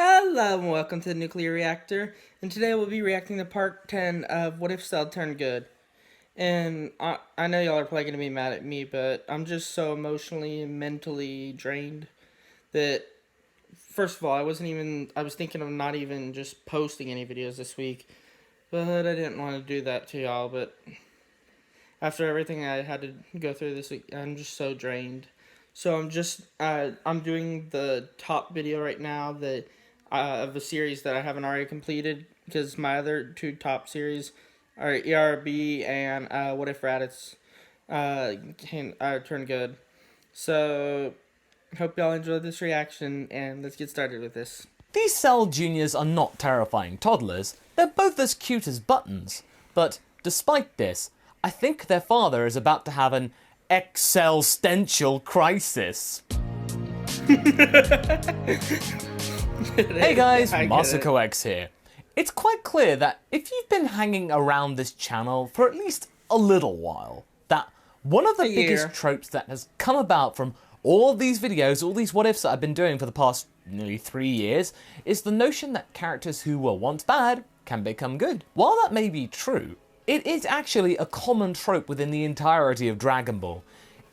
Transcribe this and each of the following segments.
Hello and welcome to the Nuclear Reactor, and today we'll be reacting to part 10 of What If Cell Turned Good. And I know y'all are probably going to be mad at me, but I'm just so emotionally and mentally drained that, first of all, I was thinking of not even just posting any videos this week, but I didn't want to do that to y'all, but after everything I had to go through this week, I'm just so drained. So I'm doing the top video right now of a series that I haven't already completed, because my other two top series are ERB and What If Raditz turn good. So hope y'all enjoyed this reaction, and let's get started with this. These Cell Juniors are not terrifying toddlers, they're both as cute as buttons. But despite this, I think their father is about to have an existential crisis. Hey guys, MasakoX here. It's quite clear that if you've been hanging around this channel for at least a little while, that one of the biggest tropes that has come about from all these videos, all these what ifs that I've been doing for the past nearly 3 years, is the notion that characters who were once bad can become good. While that may be true, it is actually a common trope within the entirety of Dragon Ball.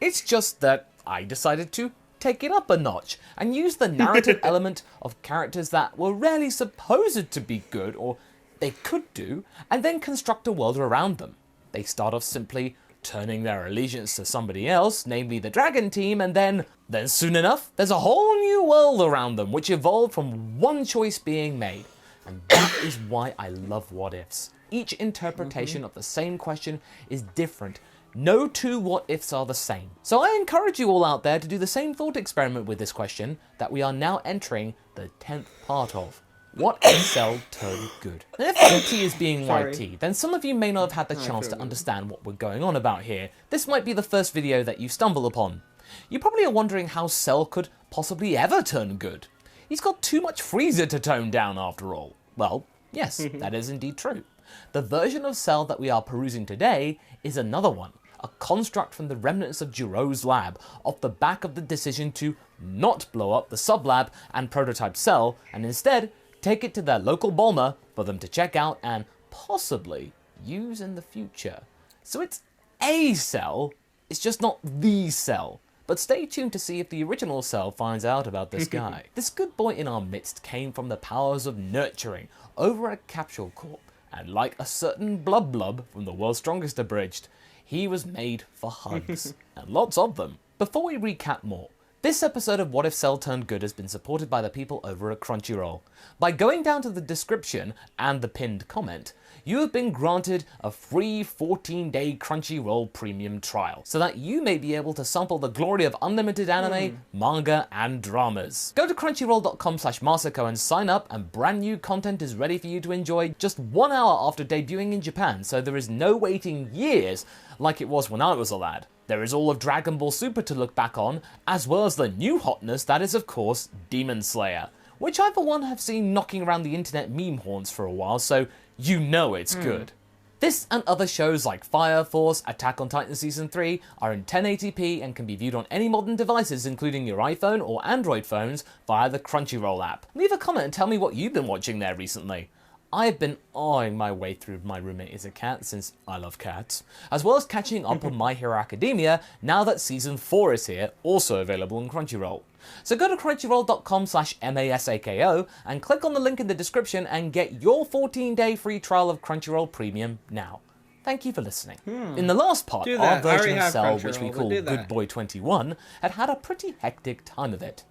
It's just that I decided to take it up a notch and use the narrative element of characters that were rarely supposed to be good, or they could do, and then construct a world around them. They start off simply turning their allegiance to somebody else, namely the Dragon Team, and then soon enough, there's a whole new world around them, which evolved from one choice being made. And that is why I love what ifs. Each interpretation of the same question is different. No two what ifs are the same. So I encourage you all out there to do the same thought experiment with this question that we are now entering the 10th part of. What if Cell turned good? And if YT is being YT, then some of you may not have had the chance to understand what we're going on about here. This might be the first video that you stumble upon. You probably are wondering how Cell could possibly ever turn good. He's got too much Freezer to tone down after all. Well, yes, that is indeed true. The version of Cell that we are perusing today is another one, a construct from the remnants of Jiro's lab, off the back of the decision to not blow up the sub-lab and prototype Cell, and instead take it to their local Bulma for them to check out and possibly use in the future. So it's a Cell, it's just not the Cell. But stay tuned to see if the original Cell finds out about this guy. This good boy in our midst came from the powers of nurturing over at Capsule Corp, and like a certain Blub Blub from The World's Strongest Abridged, he was made for hugs, and lots of them. Before we recap more, this episode of What If Cell Turned Good has been supported by the people over at Crunchyroll. By going down to the description and the pinned comment, you have been granted a free 14-day Crunchyroll premium trial, so that you may be able to sample the glory of unlimited anime, manga, and dramas. Go to crunchyroll.com/Masako and sign up, and brand new content is ready for you to enjoy just 1 hour after debuting in Japan, so there is no waiting years like it was when I was a lad. There is all of Dragon Ball Super to look back on, as well as the new hotness that is, of course, Demon Slayer, which I for one have seen knocking around the internet meme haunts for a while, so you know it's good. This and other shows like Fire Force, Attack on Titan Season 3 are in 1080p and can be viewed on any modern devices, including your iPhone or Android phones, via the Crunchyroll app. Leave a comment and tell me what you've been watching there recently. I've been awing my way through My Roommate is a Cat, since I love cats, as well as catching up on My Hero Academia now that Season 4 is here, also available on Crunchyroll. So go to crunchyroll.com/MASAKO and click on the link in the description and get your 14-day free trial of Crunchyroll Premium now. Thank you for listening. In the last part, our version of Cell, which we call Good Boy 21, had a pretty hectic time of it.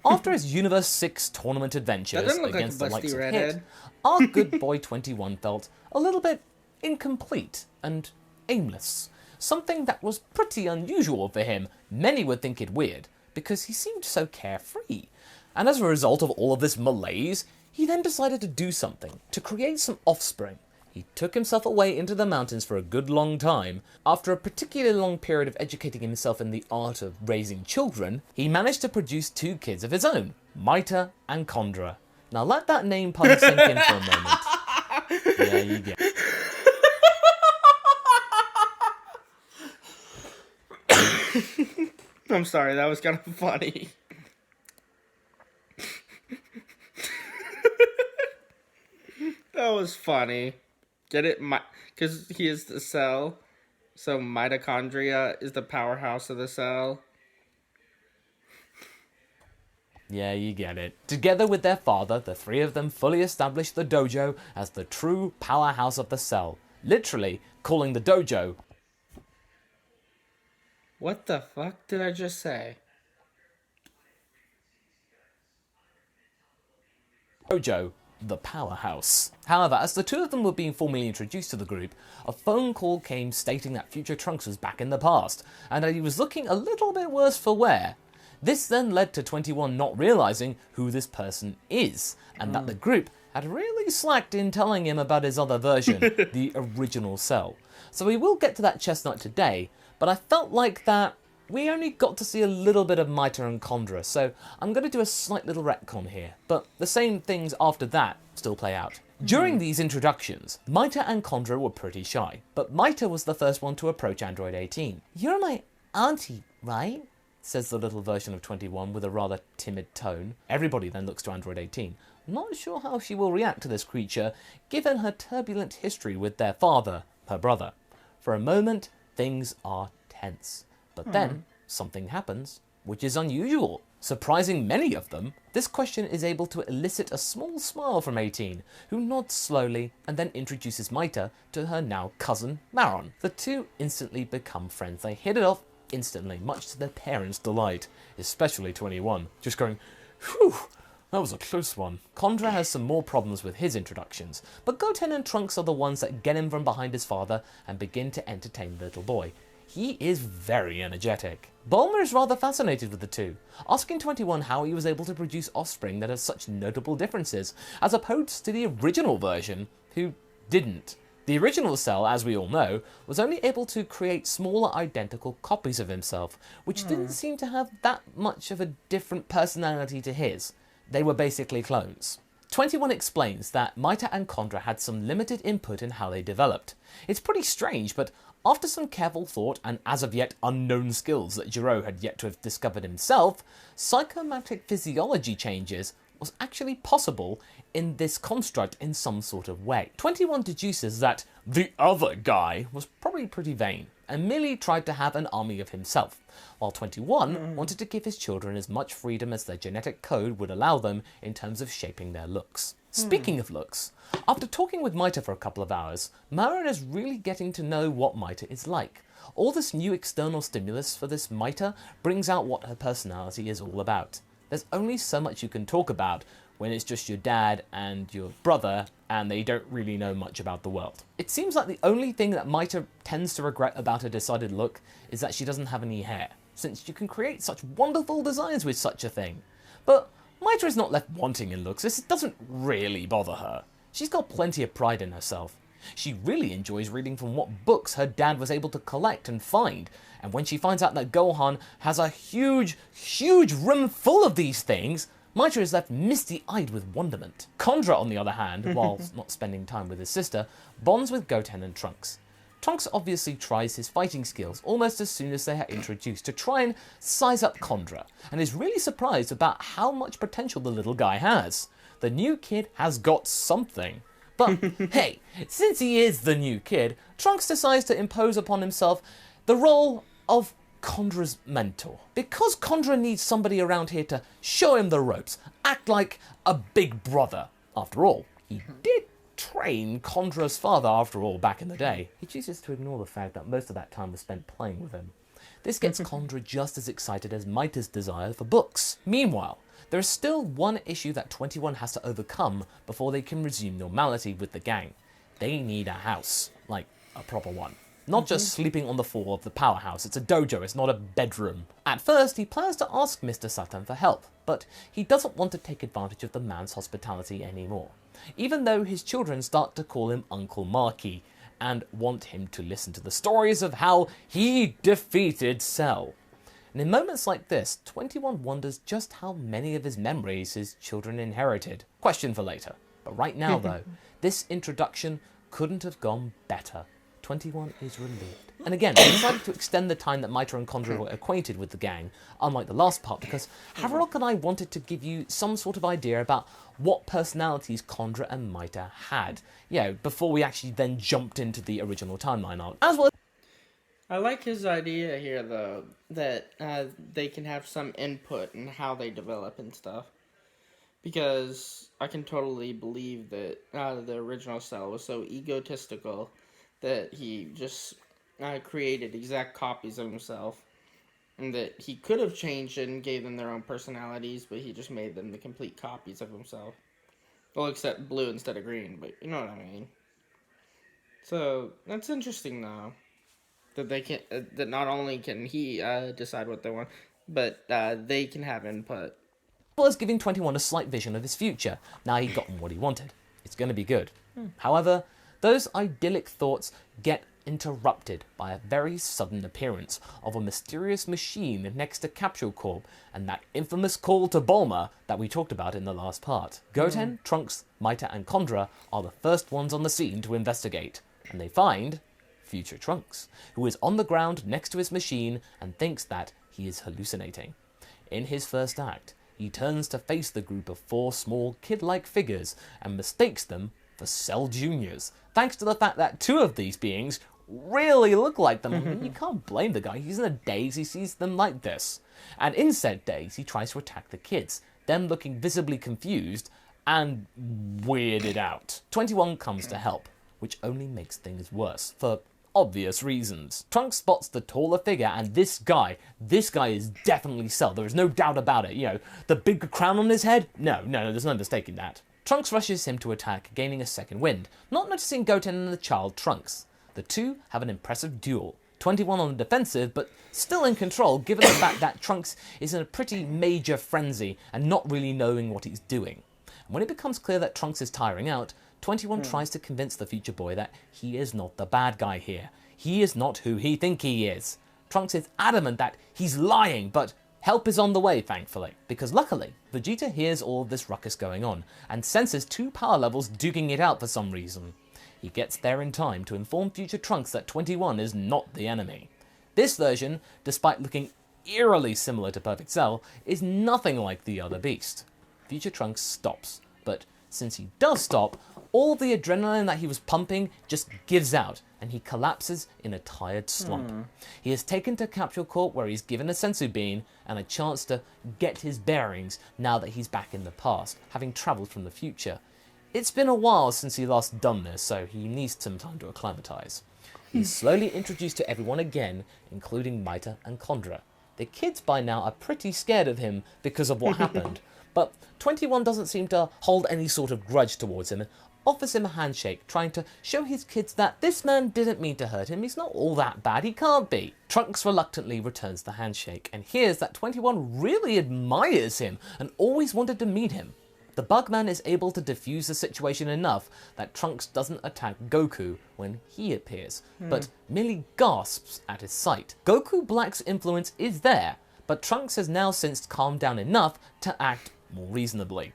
After his Universe 6 tournament adventures against the likes of Hit, our Good Boy 21 felt a little bit incomplete and aimless. Something that was pretty unusual for him. Many would think it weird, because he seemed so carefree. And as a result of all of this malaise, he then decided to do something, to create some offspring. He took himself away into the mountains for a good long time. After a particularly long period of educating himself in the art of raising children, he managed to produce 2 kids of his own, Maita and Kondra. Now let that name pun sink in for a moment. There you go. I'm sorry, that was kind of funny. That was funny. Get it? Because he is the cell. So mitochondria is the powerhouse of the cell. Yeah, you get it. Together with their father, the three of them fully established the dojo as the true powerhouse of the cell, literally calling the dojo... What the fuck did I just say? Dojo, the powerhouse. However, as the two of them were being formally introduced to the group, a phone call came stating that future Trunks was back in the past, and that he was looking a little bit worse for wear. This then led to 21 not realizing who this person is, and that the group had really slacked in telling him about his other version, the original Cell. So we will get to that chestnut today, but I felt like that we only got to see a little bit of Maita and Condra, so I'm going to do a slight little retcon here, but the same things after that still play out. During these introductions, Maita and Condra were pretty shy, but Maita was the first one to approach Android 18. "You're my auntie, right?" says the little version of 21 with a rather timid tone. Everybody then looks to Android 18, not sure how she will react to this creature, given her turbulent history with their father, her brother. For a moment, things are tense. But then, something happens, which is unusual. Surprising many of them, this question is able to elicit a small smile from 18, who nods slowly and then introduces Maita to her now cousin, Maron. The two instantly become friends. They hit it off instantly, much to their parents' delight, especially 21, just going, "Whew, that was a close one." Condra has some more problems with his introductions, but Goten and Trunks are the ones that get him from behind his father and begin to entertain the little boy. He is very energetic. Bulma is rather fascinated with the two, asking 21 how he was able to produce offspring that have such notable differences, as opposed to the original version, who didn't. The original Cell, as we all know, was only able to create smaller identical copies of himself, which didn't seem to have that much of a different personality to his. They were basically clones. 21 explains that Maita and Condra had some limited input in how they developed. It's pretty strange, but after some careful thought and as of yet unknown skills that Jiro had yet to have discovered himself, psychomatic physiology changes was actually possible in this construct in some sort of way. 21 deduces that the other guy was probably pretty vain and merely tried to have an army of himself, while 21 wanted to give his children as much freedom as their genetic code would allow them in terms of shaping their looks. Speaking of looks, after talking with Maita for a couple of hours, Maron is really getting to know what Maita is like. All this new external stimulus for this Maita brings out what her personality is all about. There's only so much you can talk about when it's just your dad and your brother and they don't really know much about the world. It seems like the only thing that Maita tends to regret about her decided look is that she doesn't have any hair, since you can create such wonderful designs with such a thing. But Maita is not left wanting in looks. This doesn't really bother her. She's got plenty of pride in herself. She really enjoys reading from what books her dad was able to collect and find, and when she finds out that Gohan has a huge room full of these things, Maita is left misty-eyed with wonderment. Condra, on the other hand, while not spending time with his sister, bonds with Goten and Trunks. Trunks obviously tries his fighting skills almost as soon as they are introduced to try and size up Condra, and is really surprised about how much potential the little guy has. The new kid has got something. But hey, since he is the new kid, Trunks decides to impose upon himself the role of Condra's mentor. Because Condra needs somebody around here to show him the ropes, act like a big brother. After all, he did train Condra's father after all back in the day. He chooses to ignore the fact that most of that time was spent playing with him. This gets Condra just as excited as Maita's desire for books. Meanwhile, there is still one issue that 21 has to overcome before they can resume normality with the gang. They need a house, like a proper one. Not just sleeping on the floor of the powerhouse, it's a dojo, it's not a bedroom. At first, he plans to ask Mr. Satan for help, but he doesn't want to take advantage of the man's hospitality anymore, even though his children start to call him Uncle Marky and want him to listen to the stories of how he defeated Cell. And in moments like this, 21 wonders just how many of his memories his children inherited. Question for later. But right now, though, this introduction couldn't have gone better. 21 is relieved. And again, they decided to extend the time that Maita and Condra were acquainted with the gang, unlike the last part, because Haverock and I wanted to give you some sort of idea about what personalities Condra and Maita had, before we actually then jumped into the original timeline arc. As well. I like his idea here, though, that they can have some input in how they develop and stuff. Because I can totally believe that the original Cell was so egotistical that he just created exact copies of himself. And that he could have changed it and gave them their own personalities, but he just made them the complete copies of himself. Well, except blue instead of green, but you know what I mean. So, that's interesting, though. That they can, that not only can he decide what they want, but they can have input. Was giving 21 a slight vision of his future. Now he'd gotten what he wanted. It's going to be good. However, those idyllic thoughts get interrupted by a very sudden appearance of a mysterious machine next to Capsule Corp and that infamous call to Bulma that we talked about in the last part. Goten, Trunks, Maita and Condra are the first ones on the scene to investigate, and they find future Trunks, who is on the ground next to his machine and thinks that he is hallucinating. In his first act, he turns to face the group of 4 small kid-like figures and mistakes them for Cell Juniors, thanks to the fact that 2 of these beings really look like them. I mean, you can't blame the guy. He's in a daze, he sees them like this. And in said daze, he tries to attack the kids, them looking visibly confused and weirded out. 21 comes to help, which only makes things worse, for obvious reasons. Trunks spots the taller figure, and this guy is definitely Cell. There is no doubt about it. The big crown on his head? No, there's no mistaking that. Trunks rushes him to attack, gaining a second wind, not noticing Goten and the child Trunks. The two have an impressive duel. 21 on the defensive, but still in control, given the fact that Trunks is in a pretty major frenzy and not really knowing what he's doing. And when it becomes clear that Trunks is tiring out, 21 tries to convince the future boy that he is not the bad guy here. He is not who he thinks he is. Trunks is adamant that he's lying, but help is on the way, thankfully. Because luckily, Vegeta hears all of this ruckus going on, and senses 2 power levels duking it out for some reason. He gets there in time to inform future Trunks that 21 is not the enemy. This version, despite looking eerily similar to Perfect Cell, is nothing like the other beast. Future Trunks stops, but since he does stop, all the adrenaline that he was pumping just gives out, and he collapses in a tired slump. He is taken to Capsule Corp, where he's given a sensu bean and a chance to get his bearings now that he's back in the past, having travelled from the future. It's been a while since he last done this, so he needs some time to acclimatise. He's slowly introduced to everyone again, including Maita and Condra. The kids by now are pretty scared of him because of what happened, but 21 doesn't seem to hold any sort of grudge towards him and offers him a handshake, trying to show his kids that this man didn't mean to hurt him, he's not all that bad, he can't be. Trunks reluctantly returns the handshake and hears that 21 really admires him and always wanted to meet him. The Bugman is able to defuse the situation enough that Trunks doesn't attack Goku when he appears, but merely gasps at his sight. Goku Black's influence is there, but Trunks has now since calmed down enough to act more reasonably.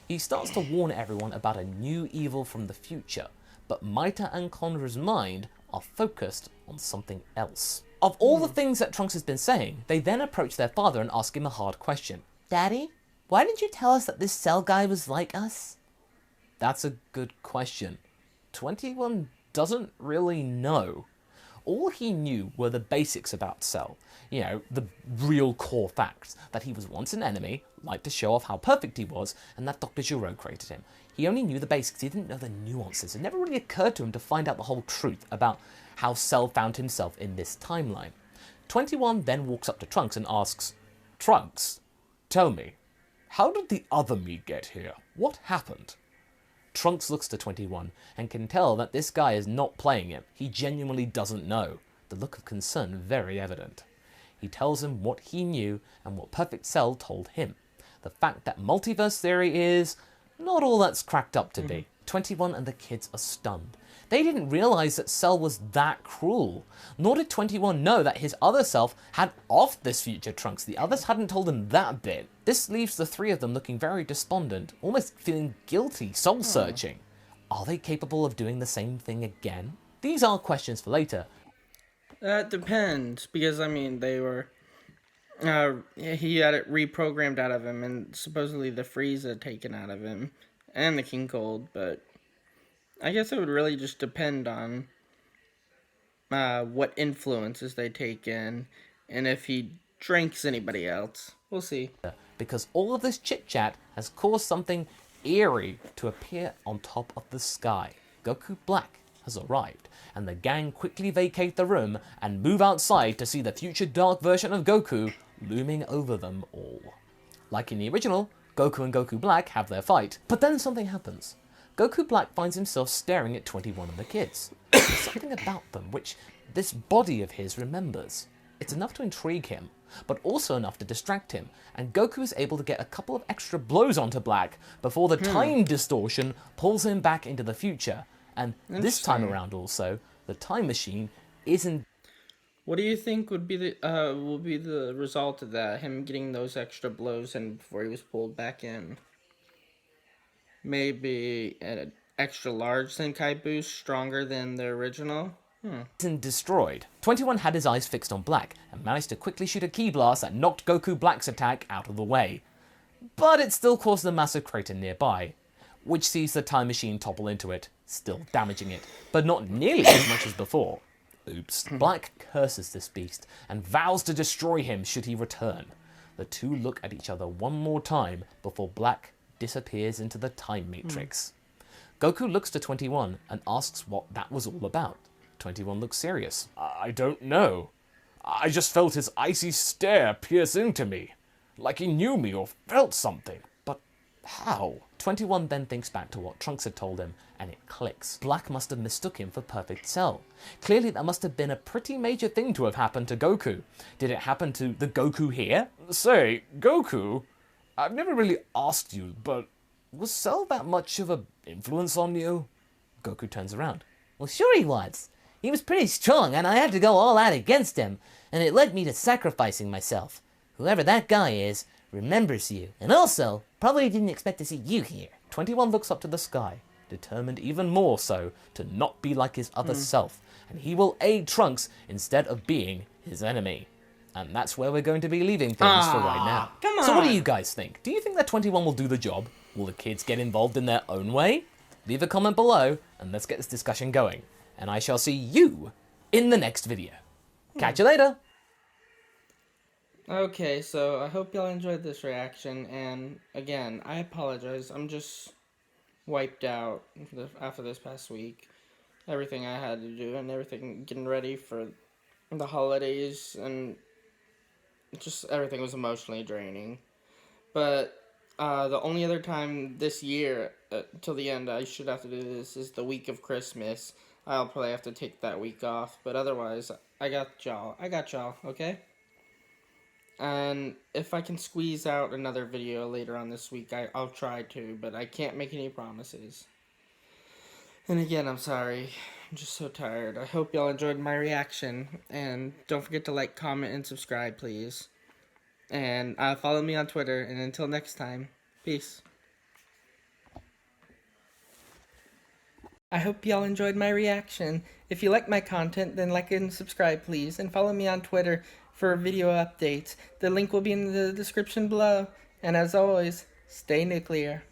He starts to warn everyone about a new evil from the future, but Maita and Condra's mind are focused on something else. Of all the things that Trunks has been saying, they then approach their father and ask him a hard question. Daddy, why didn't you tell us that this Cell guy was like us? That's a good question. 21 doesn't really know. All he knew were the basics about Cell. The real core facts. That he was once an enemy, liked to show off how perfect he was, and that Dr. Gero created him. He only knew the basics, he didn't know the nuances. It never really occurred to him to find out the whole truth about how Cell found himself in this timeline. 21 then walks up to Trunks and asks, Trunks, tell me, how did the other me get here? What happened? Trunks looks to 21 and can tell that this guy is not playing him. He genuinely doesn't know, the look of concern very evident. He tells him what he knew and what Perfect Cell told him. The fact that multiverse theory is not all that's cracked up to be. 21 and the kids are stunned. They didn't realise that Cell was that cruel. Nor did 21 know that his other self had offed this future Trunks. The others hadn't told him that bit. This leaves the 3 of them looking very despondent, almost feeling guilty, soul-searching. Are they capable of doing the same thing again? These are questions for later. That depends, because I mean they were. He had it reprogrammed out of him, and supposedly the Frieza taken out of him, and the King Cold. But I guess it would really just depend on what influences they take in, and if he drinks anybody else. We'll see. Because all of this chit-chat has caused something eerie to appear on top of the sky. Goku Black has arrived, and the gang quickly vacate the room and move outside to see the future dark version of Goku looming over them all. Like in the original, Goku and Goku Black have their fight, but then something happens. Goku Black finds himself staring at 21 of the kids. There's something about them which this body of his remembers. It's enough to intrigue him, but also enough to distract him, and Goku is able to get a couple of extra blows onto Black before the time distortion pulls him back into the future. And this time around also, the time machine isn't... What do you think would be the result of that? Him getting those extra blows and before he was pulled back in? Maybe an extra large Senkai boost, stronger than the original? Isn't destroyed. 21 had his eyes fixed on Black and managed to quickly shoot a ki blast that knocked Goku Black's attack out of the way. But it still caused a massive crater nearby, which sees the time machine topple into it, still damaging it, but not nearly as much as before. Oops. Black curses this beast and vows to destroy him should he return. The two look at each other one more time before Black disappears into the time matrix. Goku looks to 21 and asks what that was all about. 21 looks serious. I don't know. I just felt his icy stare pierce into me, like he knew me or felt something. But how? 21 then thinks back to what Trunks had told him, and it clicks. Black must have mistook him for Perfect Cell. Clearly that must have been a pretty major thing to have happened to Goku. Did it happen to the Goku here? Say, Goku, I've never really asked you, but was Cell that much of an influence on you? Goku turns around. Well, sure he was. He was pretty strong, and I had to go all out against him, and it led me to sacrificing myself. Whoever that guy is remembers you, and also probably didn't expect to see you here. 21 looks up to the sky, determined even more so to not be like his other self, and he will aid Trunks instead of being his enemy. And that's where we're going to be leaving things for right now. Come on. So what do you guys think? Do you think that 21 will do the job? Will the kids get involved in their own way? Leave a comment below, and let's get this discussion going. And I shall see you in the next video. Catch you later! Okay, so I hope y'all enjoyed this reaction, and again, I apologize. I'm just wiped out after this past week. Everything I had to do and everything getting ready for the holidays, and just everything was emotionally draining. But the only other time this year, till the end, I should have to do this is the week of Christmas. I'll probably have to take that week off, but otherwise, I got y'all, okay? And if I can squeeze out another video later on this week, I'll try to, but I can't make any promises. And again, I'm sorry. I'm just so tired. I hope y'all enjoyed my reaction, and don't forget to like, comment, and subscribe, please. And follow me on Twitter, and until next time, peace. I hope y'all enjoyed my reaction. If you like my content, then like and subscribe, please. And follow me on Twitter for video updates. The link will be in the description below. And as always, stay nuclear.